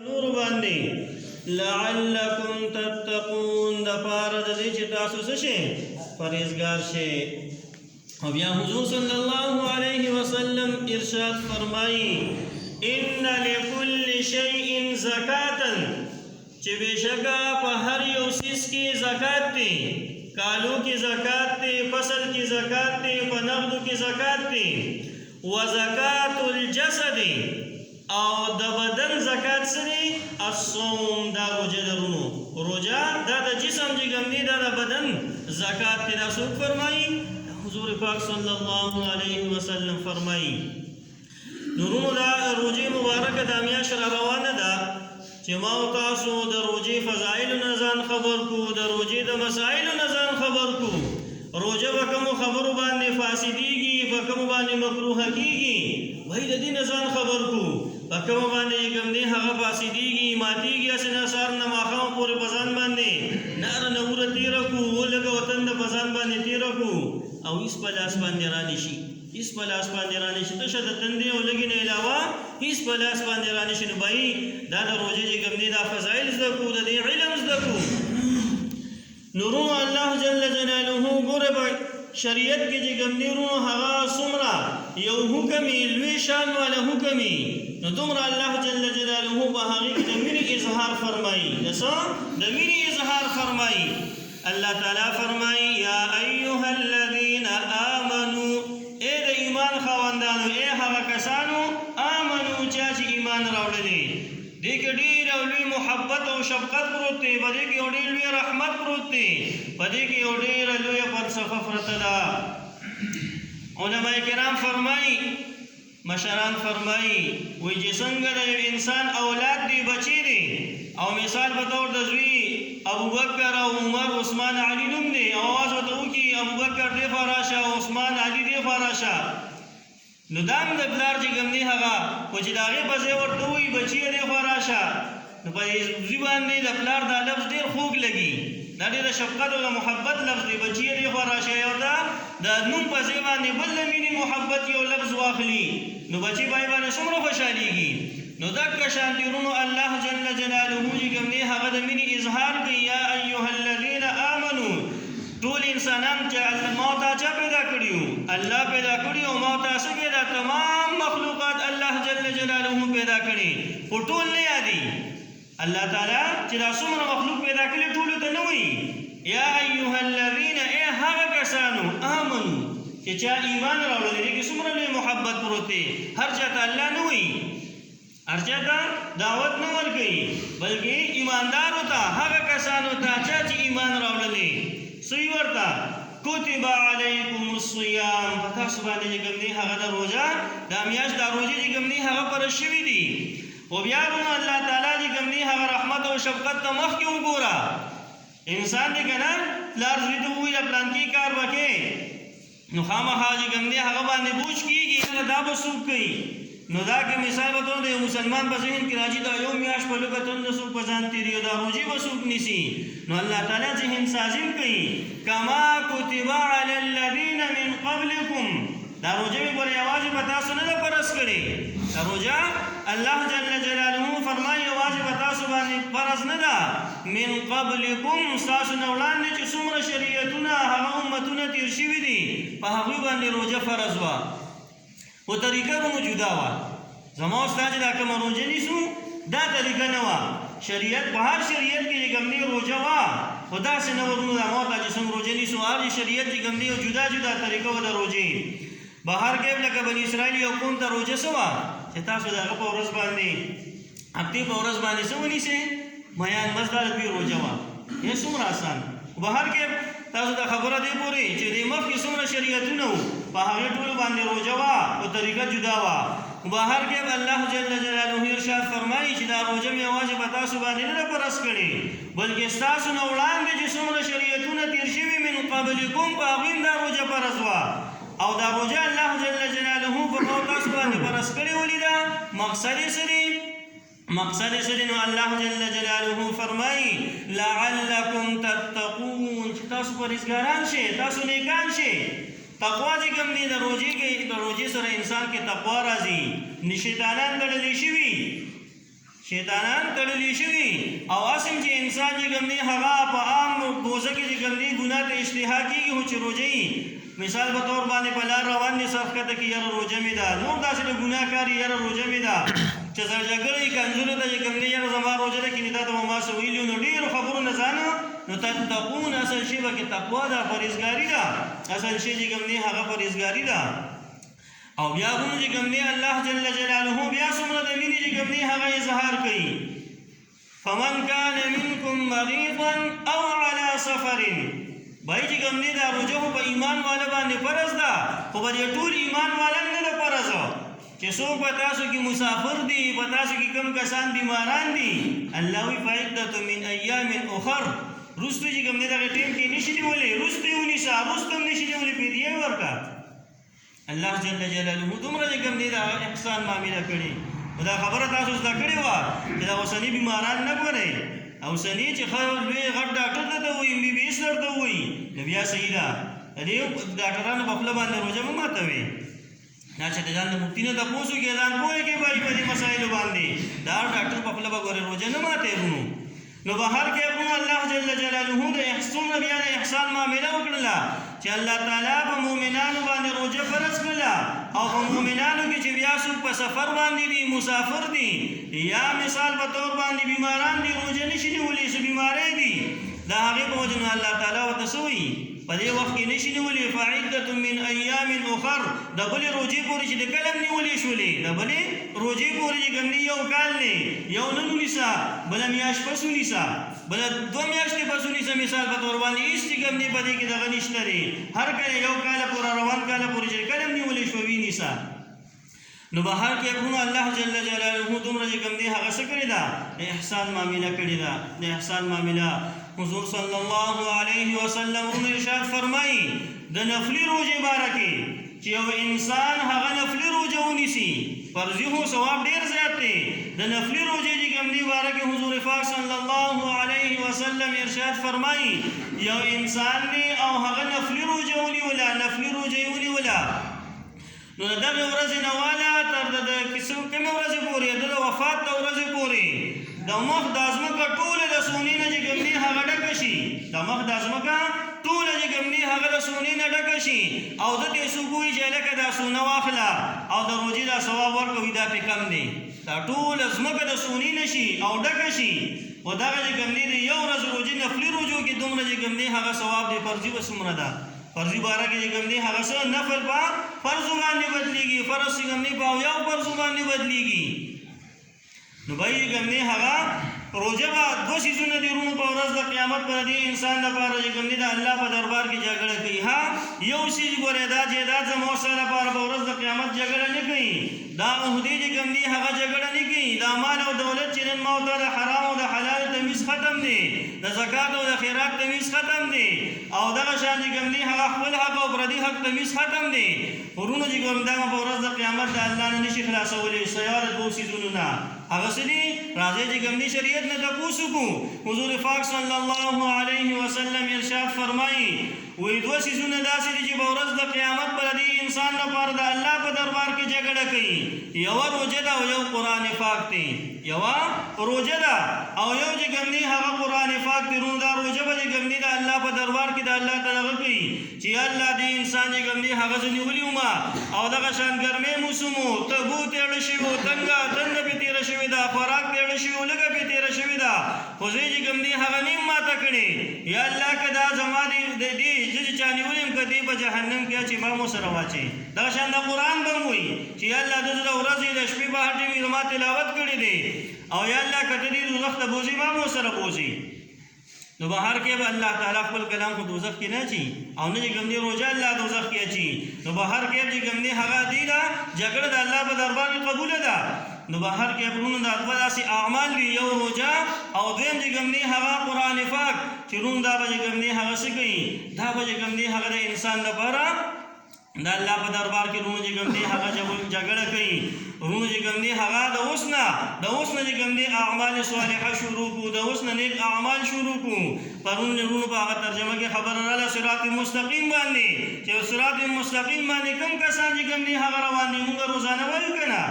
نور باندې لعلکم تتقون د پاره د دې چې تاسو څه شئ پرهیزګار شئ. او بیا حضور صلی الله علیه وسلم ارشاد فرمایي ان لكل شیء زکاتا چې بشکا په هر یو سیس کې زکات دی، کالو کې زکات دی، فصل کې زکات دی، په نقدو کې زکات دی. وزکات الجسد او د بدن زکات سری الصوم دا روجه درونو روجه دا د جسم چې کوم دی دا د بدن زکات دی. دا څوک فرمایي؟ حضور پاک صلی الله علیه وسلم فرمایي. نورونو دا روجه مبارکه دا میاشت را روانه ده چې ما او تاسو د روجه فضایل نه ځان خبر کو، د روجه د مسائل نه ځان خبر کو. روجه به کوم خبرو باندې فاسدیږي، په کوم باندې مکروه کیږي، وای د دې نه ځان خبر کو. په کوم باندې کوم دی هغه فاسدیږي، ماتیږي، اسنه سار نه ماخام پورې بزان باندې نار نور تیر کو، ولګه وطن د بزان باندې تیر کو او هیڅ په لاس باندې رانی شي، هیڅ په لاس باندې رانی شي. ته شد تندې او لګي نه علاوه هیڅ په لاس باندې رانی شي. نو بای دا د روزه چې کوم دی دا فضایل زده کو، د دې علم زده کو. نورو الله جل جلاله ګوره په شریعت کې چې کوم دی نو هغه څومره یو حکم لوی شان والا حکم نو دومره الله جل جلاله په هغه کې د مینې اظهار فرمایي. نسو د مینې اظهار فرمایي. الله تعالی فرمایي یا ایها الذین آمنوا، اے د ایمان خواندانو، اے هغه کسانو آمنو چې ایمان راوړلې. دې کې ډېر لوی محبت او شفقت پروت دی، په دې کې ډېر لوی رحمت پروت دی، په دې کې ډېر لوی فلسفه پرته ده. علماء کرام فرمایي، مشران فرمایي وایي چې څنګه د انسان اولاد دی، بچی دی، او مثال په طور د زوی ابوبکر او عمر عثمان علی نوم دی، او आवाज وته وکي ابوبکر دی فراشه او عثمان علی دی فراشه. نو دام د بلار چې کوم دی هغه او چې داغه په ځای ورته وي بچی دی فراشه، نو په زوی باندې د بلار دا لفظ ډیر خوږ لګي، دا ډیر شفقت او محبت لفظ دی. بچی دی فراشه یو دا د نوم په ځای باندې بل مینه محبت یو لفظ واخلي، نو بچی پای باندې څومره خوشاليږي. نو دک شانتیرونو الله جل جلاله چې کوم دی هغه د مینې اظهار کوي. یا ایها الذین آمنو، ټول انسانان چې ما ته چا پیدا کړیو؟ الله پیدا کړی، او ما تاسو کې دا تمام مخلوقات الله جل جلاله پیدا کړي، او ټول نه یادي الله تعالی چې دا څومره مخلوق پیدا کړي ټول ته نه وي. یا ایها الذین، ای هغه کسانو آمنو چې چا ایمان راوړل دي، کې څومره لوی محبت پروت دی. هر چاته الله نه وي، هر چاته دعوت نه ورکوي، بلکې ایماندار وته هغه کسانو ته چې ایمان راوړل دي. سوی ورته کتب علیکم الصیام، تاسو باندې کوم دی هغه د روزه د میاشت د روزې چې کوم دی هغه پر شوی دی. او بیا الله تعالی چې کوم دی هغه رحمت او شفقت ته مخ کې وګوره. انسان دې کنه لار زوی ته وایي پلان کې کار وکړي، نو خامخا چې کوم دی هغه باندې بوج کیږي، دا به څوک کوي. نو دا کې مثال به د مسلمان په ذهن کې راځي دا یو میاشت په لږه تند څوک په ځان تېري او دا روزي به څوک نیسي. نو الله تعالی ذهن سازی کوي کما کتب علی الذین من قبلکم. دا روزه به پر یوازې په تاسو نه ده فرض کړې، دا روزه الله جل جلاله فرمایي یوازې په تاسو باندې فرض نه ده، من قبلکم تاسو نه وړاندې چې څومره شریعتونه هغه امتونه تیر شوي دي په هغوی باندې روزه فرض وه، و طریقه به موجوده وه. زما استاد چې دا کوم روزه نیسو دا طریقه نه وه. شریعت په هر شریعت کې کوم دی روزه وه، خو داسې نه ورنو دا ما ته چې څنګه روزه نیسو هر شریعت کې کوم دی جدا جدا طریقه وه د روزې. بهر کې لکه بني اسرائیل یو قوم ته روزه څه وه چې تاسو د هغه په ورځ باندې هفتې په ورځ باندې څه ونیسئ میان مزدار دوی روزه وه. یې څومره آسان. بهر کې تاسو ته خبره دی پورې چې د مخکې څومره شریعتونه وو په هغې ټولو باندې روزه وه او طریقه جدا وه. بهر کې الله جل جلاله ارشاد فرمایي چې دا روزه مې یوازې په تاسو باندې نه ده فرض کړې، بلکې ستاسو نه وړاندې چې څومره شریعتونه تېر شوي من قبلکم په هغوی هم دا روزه فرض وه، او دا روزه الله جل جلاله په تاسو باندې فرض کړې ولیده. مقصد یې څه دی؟ مقصد یې نو الله جل جلاله فرمایي لعلکم تتقون، چې تاسو پرهیزګاران شئ، تاسو نیکان شئ. تقوا چې کوم دی د روزې کې د روزې سره انسان کې تقوا راځي، شیطانان تړلی شوي شیطانان تړلی شوي او اسم چې انسان چې کوم دی هغه په عام روزه کې چې کوم دی ګناه ته اشتها کېږي خو چې روژه یي مثال په طور باندې په لار روان دي سر ښکته کې یاره روژه مې ده نور داسې د ګناه کار یاره روژه مې ده چې سرجګړی کنځلو ته چې کوم دی یاره زما روژه ده کینې تا ته به ما څه ویلي نو ډېرو خبرو نه ځانه نو تتقون اصل شی به کې تقوا ده پرهیزګاري ده اصل شی چې کوم دی هغه پرهیزګاري ده او بیا هم چې کوم دی الله جل جلاله بیا څومره د مینې چې کوم دی هغه اظهار کوي فمن كان منكم مريضا او على سفر بای چې کوم دی دا روژه خو په ایمان والا باندې فرض ده خو به دې ټول ایمان والا نه ده فرض چې څوک په تاسو کې مسافر دي په تاسو کې کوم کسان بیماران دي الله وی فعدة من ایام اخر رستو چې کوم دی دغه ټیم کې نشي نیولی رستو یې ونیسه رستو هم نشي نیولی فدیه یې ورکړه الله جل جلاله دومره چې کوم دی دا احسان معامله کړي دا خبره تاسو زده کړې وه چې دا اوسني بیماران نه ګورئ اوسني چې لوی غټ ډاکټر ته وایي بي بي اس ورته وایي نو بیا صحیح ده د دې ډاکټرانو په خوله باندې روژه مه ماتوئ دا چې د ځان د مفتي نه تپوس وکړي ځان پوهېږي به په دې مسایلو باندې دا ډاکټر په خوله به ګورې روژه نه ماتوي ورونو نو بهر کې ورونو الله جل جلاله د احسان بیا د احسان معامله وکړله چې الله تعالی په مؤمنانو باندې روژه فرض کړله او په مؤمنانو کې چې بیا څوک په سفر باندې دي مسافر دي یا مثال په طور باندې بیماران دي روژه نشي نیولی څه بیماری دي دا هغې په وجه نه الله تعالی ورته څه وایي په دې وخت کې نشي نیولی فعدة من ایام اخر د بلې روژې پورې چې د کله هم نیولې شولې د بلې روژې پورې چې کوم دی یو کال دی یو نن ونیسه بله میاشت پس ونیسه بله 2 میاشتې پس ونیسه مثال په طور باندې هېڅ چې کوم دی په دې کې دغه نشته دی هر کله یو کاله پوره روان کاله پورې چې کله هم نیولې شوه ونیسه نو بهر کې ورونو الله جل جلاله دومره چې کوم دی هغه څه کړې ده د احسان معامله کړې ده د احسان معامله حضور صلی الله علیه وسلم ارشاد فرمایي د نفلي روژې باره کې چې یو انسان هغه نفلي روژه ونیسي فرضي خو ثواب ډېر زیات دی د نفلي روژې چې کوم دی باره کې حضور پاک صلی الله علیه وسلم ارشاد فرمایي یو انسان دی او هغه نفلي روژه ونیوله نفلي روژه یې ونیوله نو د دغې ورځې نه واله تر د کومې ورځې پورې د وفات د ورځې پورې د مخ د ځمکه ټوله د سونې نه چې کوم دی هغه ډکه شي د مخ د ځمکه ټوله چې کوم دی هغه د سونې نه ډکه شي او د دې څوک وایي چې هلکه دا سونه واخله او د روژې دا ثواب ورکوي دا پې کم دی دا ټوله ځمکه د سونې نه شي او ډکه شي خو دغه چې کوم دی د یو ورځ روژې نفلي روژو کې دومره چې کوم دی هغه ثواب دی فرضي به څومره ده فرضي باره کې چې کوم دی هغه څه نفل په فرضو باندې بدلېږي فرض چې کوم دی په اویاو فرضو باندې بدلېږي نو به یې کوم دی هغه روژه به 2 څیزونه دي ورونو په ورځ د قیامت پر دې انسان لپاره چې کوم دی د الله په دربار کې جګړه کوي ها یو څیز ګورې دا جایداد زما سره لپاره په ورځ د قیامت جګړه نه کوي دا عهدې چې کوم دی هغه جګړه نه کوي دا مال او دولت چې نن ما ورته د حرام او د حلال تمیز ختم دی د زکات او د خیرات تمیز ختم دی او دغه شان چې کوم دی هغه خپل حق او پردي حق تمیز ختم دی ورونو چې کوم دا په ورځ د قیامت د الله نه نشي خلاصولی سیاره 2 څیزونو نه هغه څه دي راځئ چې کوم دی شریعت نه تپوس وکړو حضور پاک صلی الله علیه وسلم ارشاد فرمایي وایي 2 څیزونه داسې دي چې په ورځ د قیامت پر دې انسان لپاره د الله په دربار کې جګړه کوي یوه روژه ده او یو قرآن پاک دی یوه روژه ده او یو چې کوم دی هغه قرآن پاک دی رونو دا روژه به چې کوم دی د الله په دربار کې د الله ته دغه کوي چې الله دې انسان چې کوم دی هغه زه نیولي ومه او دغه شان ګرمۍ موسم و تبو تېره شوي و تنګه پې تېره شوې ده خوراک تېره شوي و لږه پې تېره شوې ده خو زه چې کوم دی هغه نیم ماته کړې یا الله که دا زما د دې زه چې چا نیولې یم که دې په جهنم کې چې ما مو سره واچوي دغه شان د قرآن به م وایي چې یا الله د زه د ورځې د شپې په هر ټیم زما تلاوت کړی دی او یا الله که ته دې دوزخ ته بوځي ما مو سره بوځي نو بهر کې به الله تعالی خپل کلام خو دوزخ کې نه اچي او نه چې کوم دی روژه الله دوزخ کې اچي نو بهر کې چې کوم دی هغه دی ده جګړه د الله په دربار کې قبوله ده نو بهر کې ورونو دا دوه داسې اعمال دي یو روژه او دویم چې کوم دی هغه قرآن پاک چې رونو دا به چې کوم دی هغه څه کوي دا به چې کوم دی هغه د انسان لپاره د الله په دربار کې رونو چې کوم دی هغه جګړه کوي رونو چې کوم دی هغه د اوس نه چې کوم دی اعمال صالحه شروع کړو د اوس نه نیک اعمال شروع کړو پرون رونو په هغه ترجمه کې خبره راغله صراط مستقیم باندې چې صراط مستقیم باندې کوم کسان چې کوم دی هغه روان دي موږ روزانه وایو که نه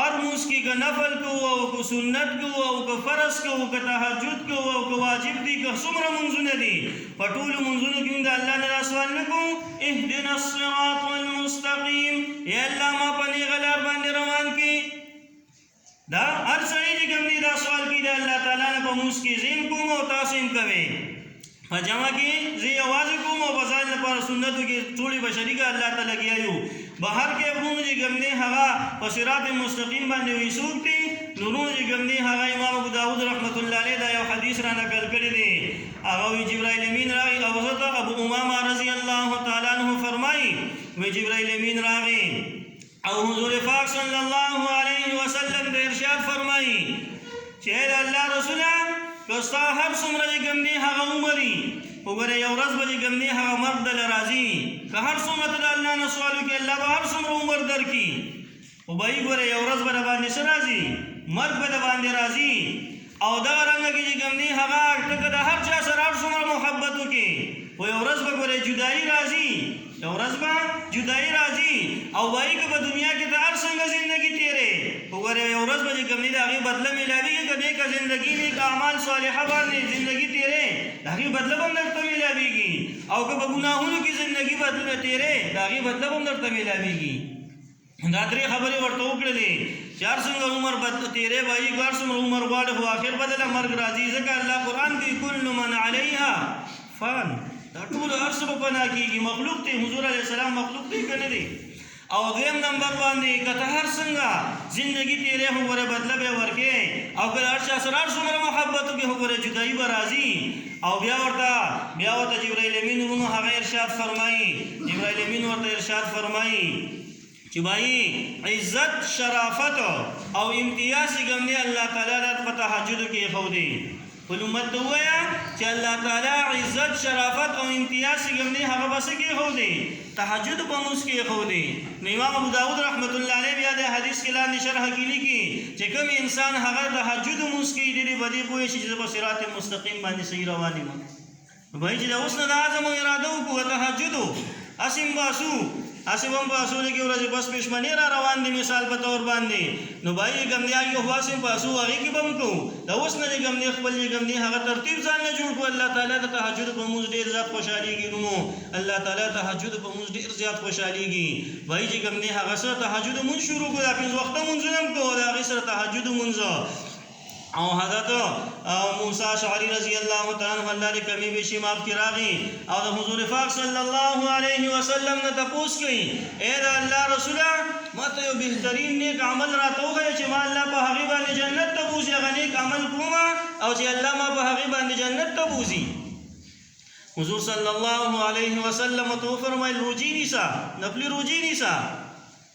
اور موس کی که نفل کو او که سنت کو او که فرض کو او که تهجد کو او که واجب دی که څومره منځونه دي په ټولو منځونو کې د الله نه سوال نه کوو اهدنا الصراط المستقیم یا الله ما په نیغه لار باندې روان کړي دا هر سړی چې کوم دی دا سوال کوي د الله تعالی نه په موس کې زین کوم او تاسو هم کوئ په جمع کې زه یوازې کوم او په ځان لپاره سنتو کې ټولې بشري که الله تعالی کیایو بهر کې ابرونو چې کوم دی هغه په صراط مستقیم باندې وي څوک دي نورونو چې کوم دی هغه امام ابو داود رحمت الله علیه دا یو حدیث را نقل کړی دی هغه وی جبرائیل امین راغی او حضرت ابو امامه رضی الله تعالی عنہ فرمایي وی جبرائیل امین راغی او حضور پاک صلی الله علیه وسلم د ارشاد فرمایي چې الله رسوله کستا هر څومره چې کوم دی هغه عمري وګوره یو ورځ به چې کوم دی هغه مرګ دله راځي که هر څومره ته د الله نه سوال وکړي الله به هر څومره عمر درکړي خو به یې ګوره یو ورځ به د باندې څه راځي مرګ به د باندې راځي او دغه رنګه کې چې کوم دی هغه ته که د هر چا سره هر څومره محبت وکړي خو یو ورځ به ګوره جدایي راځي یو ورځ به جدایي راځي او وایي که په دنیا کې د هر څنګه زندګي تېرې وګوره یو ورځ به چې کوم دی د هغې بدله میلاوېږي که نیکه زندګي نیک اعمال صالحه باندې زندګي تېرې د هغې بدله به هم درته میلاوېږي او که په ګناهونو کې زندګي بدله تېرې د هغې بدله به هم درته میلاوېږي دا درې خبرې ورته وکړلې چې هر څومره عمر تېرې به وي که هر څومره عمر غواړې خو آخر به دله مرګ راځي ځکه الله قرآن کې کل من علیها فان دا ټولو هر څه به فنا کېږي مخلوق دی حضور علیه السلام مخلوق دی که نه دی او دویم نمبر باندې که ته هر څنګه زندګي تېرې خو ګوره بدله به یې ورکې او که د هر چا سره هر څومره محبت وکړي خو ګوره جدایي به راځي او بیا ورته جبرائیل امین ورونو هغه ارشاد فرمایي جبرائیل امین ورته ارشاد فرمایي چې بھائی عزت شرافت او امتیاز چې کوم دی الله تعالی راته په تهجدو کې ایښودی ټول امت ته ووایه چې الله تعالی عزت شرافت او امتیاز چې کوم دی هغه به څه کې ایښودی تهجد په مونځ کې ایښودی نو امام ابو داود رحمت الله علیه بیا د حدیث کې لاندې شرح کې لیکي چې کوم انسان هغه تهجد مونځ کوي د دې په دې پوهې شي چې زه په صراط مستقیم باندې صحیح روان یم بھائی چې د اوس نه د عزم او اراده وکړو تهجدو اسیم باسو اسیم هم باسو لکې ورځې بس پښمنې را روان دي مثال په طور باندې نو بھائی چې کوم دی هغې خو اسیم باسو هغې کې به هم کوو د اوس نه چې کوم دی خپل چې کوم دی هغه ترتیب ځان نه جوړ کړو الله تعالی د تهجد په مونځ ډېر زیات خوشحالېږي نو الله تعالی تهجد په مونځ ډېر زیات خوشحالېږي بھائی چې کوم دی هغه سره تهجد مونځ شروع کړو دا پنځه وخته مونځونه هم کوو د هغې سره تهجد مونځ او حضرت موسی اشعری رضی الله تعالی عنہ الله دې کمی به شمار کې راغی او د حضور پاک صلی الله علیه وسلم نه تپوس کړي اے د الله رسوله ماته یو بهترین نیک عمل راته وښیه چې ما الله په هغې باندې جنت ته بوځي هغه نیک عمل کوم او چې الله ما په هغې باندې جنت ته بوځي حضور صلی الله علیه وسلم ته وفرمایل روجي نیسه نفلي روجي نیسه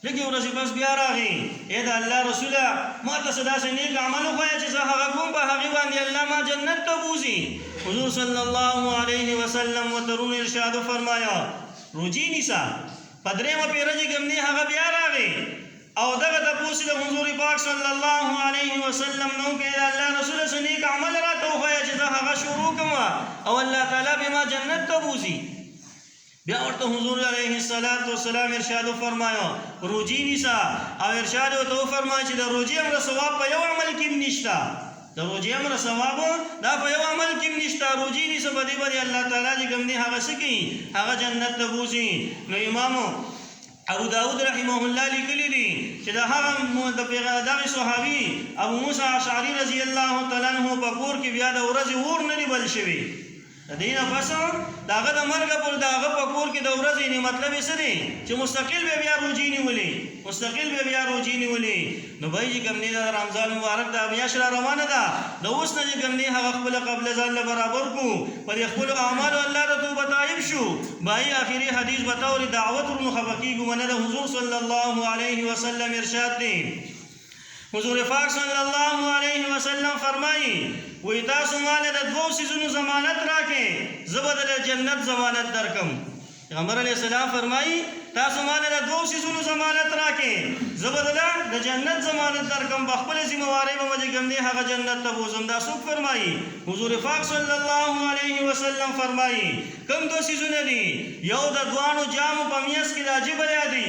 لږې ورځې بس بیا راغی ای د الله رسوله ما ته څه داسې نیک عمل وښیه چې زه هغه کوم په هغې باندې الله ما جنت ته بوځي حضور صلی الله علیه وسلم ورته روڼ ارشاد وفرمایه روجي نیسه په درېیمه پیره چې کوم دی هغه بیا راغی او دغه تپوس د حضور پاک صلی الله علیه وسلم نو کې د الله رسوله څه نیک عمل راته وښیه چې زه هغه شروع کوم او الله تعالی به ما جنت ته بوځي بیا ورته حضور علیه السلام ارشاد فرمایو روجی نیسا او ارشاد ورته فرمایي چې د روجی امر ثواب په یو عمل کې نشته د روجی امر ثواب دا په یو عمل کې نشته روجی نیسا په دې باندې الله تعالی چې کوم دی هغه څه کوي هغه جنت ته بوځي نو امام ابو داود رحمه الله لیکلی دی چې د هغه دغه صحابي ابو موسی اشعری رضی الله تعالی عنہ په کور کې بیا د ورځې اور نه دی بل شوی د دې نه پس د هغه د مرګ پر د هغه په کور کې د ورځې نه مطلب یې څه دی چې مستقل به بیا روجي نیولې نو بھائی چې کوم دی د رمضان مبارک د میاشت را روانه ده د اوس نه چې کوم دی هغه خپله قبله ځان له برابر کړو پر خپلو اعمالو الله ته توبه طایب شو بھائی آخري حدیث بطور دعوت ورنخفه کېږو منه د حضور صلی الله علیه وسلم ارشاد دی حضور پاک صلی الله علیه وسلم فرمایي وی تاسو ماله د دوو څیزونو ضمانت راکړئ زه به د جنت ضمانت درکم پیغمبر علیه السلام فرمایي تاسو ماله د دوو څیزونو ضمانت راکړئ زه به د جنت ضمانت درکم په خپله ذمهوارۍ به مې چې کوم دی هغه جنت ته بوځم دا څوک فرمایي حضور پاک صلی الله علیه وسلم فرمایي کوم دوه څیزونه دي یو د دواړو جامو په میاس کې د عجیبه یادي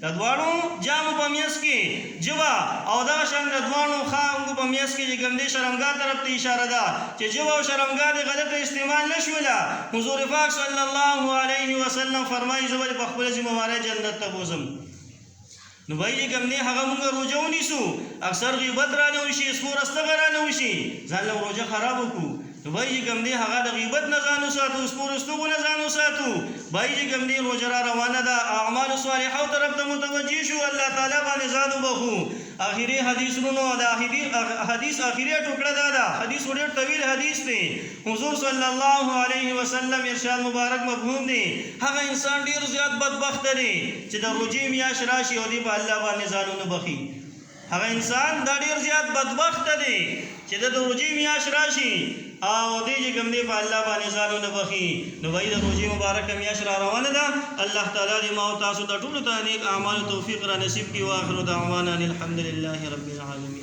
د دواړو جامو په میس کې جبا او دغه شان د دواړو خانګو په میس کې چې کوم دی شرمګاه طرف ته اشاره ده چې جبا او شرمګاه د غلطه استعمال نشوله حضور پاک صلی الله علیه وسلم فرمایي زه به په خپل ذمہواری جنت ته بوزم نو بای چې کوم دی هغه مونږ روژه ونیسو اکثر غیبت رانه وشي سپور استغه رانه وشي ځان له روژه خراب وکړو نو بای چې کوم دی هغه د غیبت نه ځان وساتو سپور استغو نه ځان وساتو بای چې کوم دی روژه را روانه ده اعمال صالحو طرف ته متوجه شو الله تعالی باندې ځان وبخو آخري حدیثونو د حدیث آخري ټوکړه ده حدیث ډېر طویل حدیث دی حضور صلی الله علیه وسلم ارشاد مبارک مفهوم دی هغه انسان ډیر زیات بدبخت دی چې د روژې میاشت راشي او دی په الله باندې ځانونه بخي هغه انسان دا ډیر زیات بدبخت دی چې د روژې میاشت راشي او دی چې کوم دی په الله باندې ځانونه بخي نو وایي د روژې مبارکه میاشت را روانه ده الله تعالی دې ما او تاسو ته ټولو ته نیک اعمال توفیق را نصیب کړي واخر دعوانا الحمد لله رب العالمین